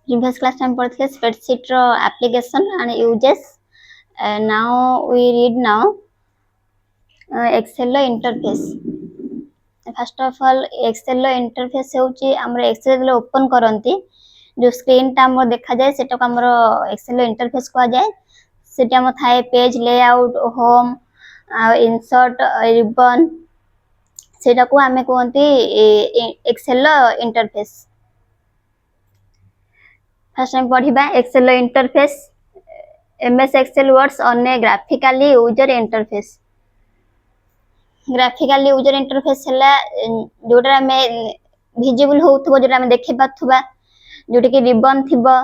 Previous class time पढ़ते spreadsheet row application and uses. Now we read now Excel row interface. First of all Excel row interface होची हमर Excel लो open करंती जो screen टा हमर देखा जाए सेटा को हमर Excel रो interface को आ जाए सेटा हम थाए page layout home insert ribbon सेटा को हमें कहंती Excel row interface. First time पढ़िबा Excel row interface. MS Excel works on a graphically user interface. Graphical user interface है जोटा हमें visible होथबो जोटा हमें देखि पाथबा जोटी कि रिबन थिबो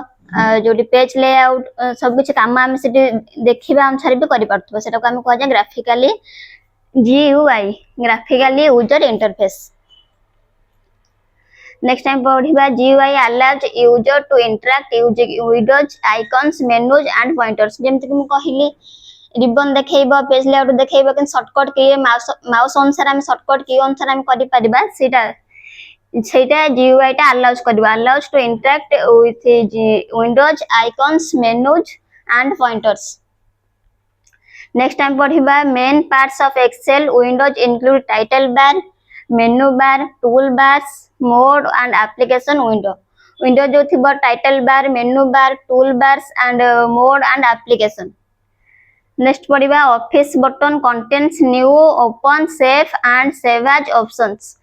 जोटी पेज लेआउट सब कुछ काम हम सेठी देखिबा अनुसार भी करि पाथबो सेटा को हम कहजा graphically GUI graphically user interface. Next time पढ़िबा GUI allows user to interact using windows icons menus and pointers. जेमति कि हम कहिली रिबन देखैबो पेज लेआउट देखैबो कि शॉर्टकट की माउस अनुसार हम शॉर्टकट की अनुसार हम करि परिबा सेटा GUI टा allows to interact with windows icons menus and pointers. Next time पढ़िबा main parts of Excel windows include title bar menu bar toolbars mode and application window. Window जो थिबो title bar menu bar toolbars and mode and application. Next पढ़िबा office button contains new open save and save as options.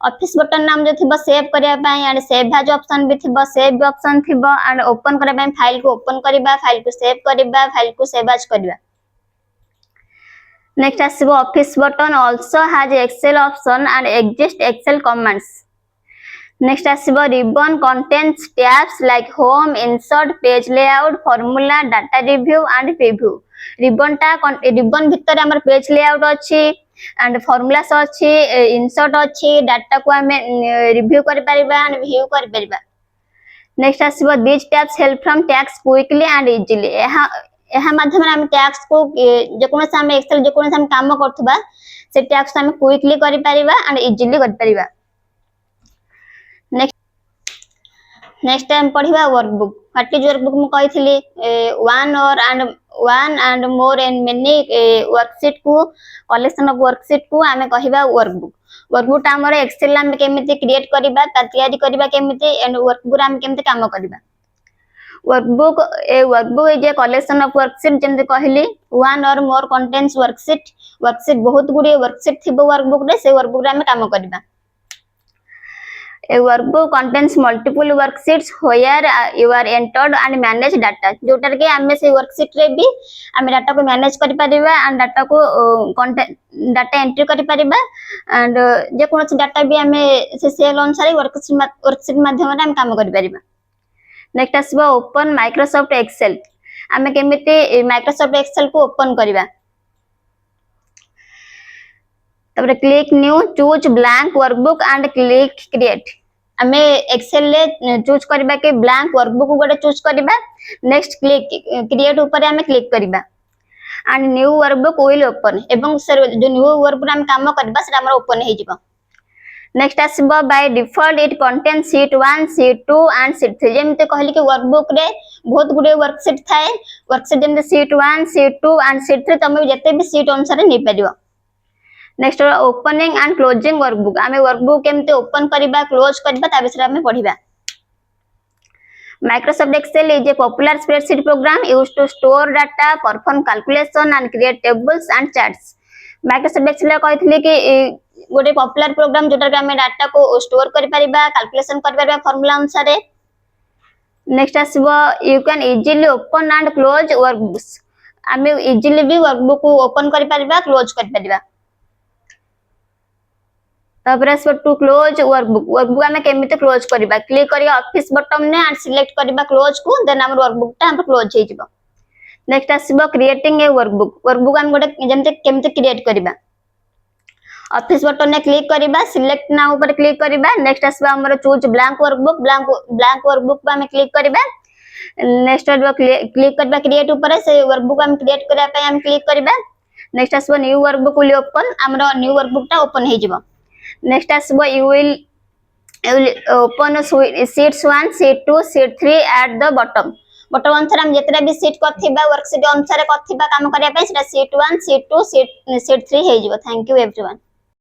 Office button नाम जो थिबो save करिया पई and save as option भी थिबो save option थिबो एंड ओपन करिया पई फाइल को ओपन करिबा फाइल को सेव करिबा फाइल को सेव एज करिबा. Next आसीबो office button also has Excel option and exist Excel commands. Next आसीबो ribbon contains tabs like home insert page layout formula data review and preview. ribbon भितर हमर page layout अछि and formulas अछि insert अछि data को हमें review करि परिबा एंड व्यू करि परिबा. नेक्स्ट आसीबो these tabs help from tasks quickly and easily. एहा माध्यम हम टैक्स को जे कोनो हम एक्सेल जे कोनो हम काम करथबा से टैक्स हम क्विकली करि परिबा एंड इजीली करि परिबा. नेक्स्ट टाइम पढ़िबा वर्कबुक. व्हाट इज वर्कबुक मु कहिथिली one and more and many worksheet को कलेक्शन ऑफ वर्कशीट को हमें कहिबा वर्कबुक. वर्कबुक हमर एक्सेल हम केमिति क्रिएट करिबा तैयारी करिबा केमिति एंड वर्कबुक हम केमिति काम करिबा. Workbook is a collection of worksheet जेंति कहली one or more contains worksheet बहुत गुडी वर्कशीट थिबो वर्कबुक रे से वर्कबुक रे हम काम करिबा. A workbook contains multiple worksheets where you are entered and manage data. जोटा के हमें से वर्कशीट रे भी हमें डाटा को मैनेज करि परिबा एंड डाटा को डाटा एंट्री करि परिबा एंड जे कोनो डाटा भी हमें से सेल अनुसार वर्कशीट माध्यम रे हम काम करि परिबा. नेक्स्ट आसीबो ओपन माइक्रोसॉफ्ट एक्सेल. हमें केमिति माइक्रोसॉफ्ट एक्सेल को ओपन करिबा. तबरे click new choose blank workbook and click create. हमें एक्सेल ले चूज करबा के ब्लैंक वर्कबुक गोटे चूज करबा. नेक्स्ट क्लिक क्रिएट ऊपर हमें क्लिक करबा and new workbook will open एवं जो न्यू वर्कबुक हम काम करबा से हमर ओपन हे जिवो. नेक्स्ट आसीबो by default it contain sheet 1 sheet 2 and sheet 3. जेमते कहली कि वर्कबुक रे बहुत गुडे वर्कशीट थाए वर्कशीट जेमते शीट 1 शीट 2 एंड शीट 3 तमे जते भी शीट अनुसार नै परिबो. Next opening and closing workbook. हमें वर्कबुक केमते ओपन करबा क्लोज करबा ता विषय हमें पढिबा. Microsoft Excel is a popular spreadsheet program used to store data, perform calculation and create tables and charts. Microsoft Excel कहथिले कि गोटे पॉपुलर प्रोग्राम जोटा के हमें डाटा को स्टोर करि परिबा कैलकुलेशन करि परिबा फार्मूला अनुसार. नेक्स्ट आसीबो you can easily open and close workbooks. हमें इजीली भी वर्कबुक को ओपन करि परिबा क्लोज करि परिबा. तबरे टू क्लोज वर्कबुक हमें केमिति क्लोज करबा. क्लिक करिया ऑफिस बटन ने एंड सिलेक्ट करबा क्लोज को देन हमर वर्कबुक ता हम क्लोज हे जिवो. नेक्स्ट आसीबो क्रिएटिंग ए वर्कबुक हम गोटे जेमते केमिति क्रिएट करबा. ऑफिस बटन ने क्लिक करबा सिलेक्ट नाउ ऊपर क्लिक करबा. नेक्स्ट आसीबा हमर चूज ब्लैंक वर्कबुक पे हम क्लिक करबा. नेक्स्ट क्लिक करबा क्रिएट ऊपर से वर्कबुक हम क्रिएट करिया पे हम क्लिक करबा. नेक्स्ट आसीबो न्यू वर्कबुक विल ओपन हमर न्यू वर्कबुक ता ओपन हे जिवो. नेक्स्ट आसीबो you will I will open sheets 1, sheet 2, sheet 3 at the bottom. Button अनुसार हम जितने भी सीट करथिबा वर्कशीट अनुसार करथिबा काम करिया पे सेटा sheet 1, sheet 2, sheet 3 हे जिवो. Thank you everyone.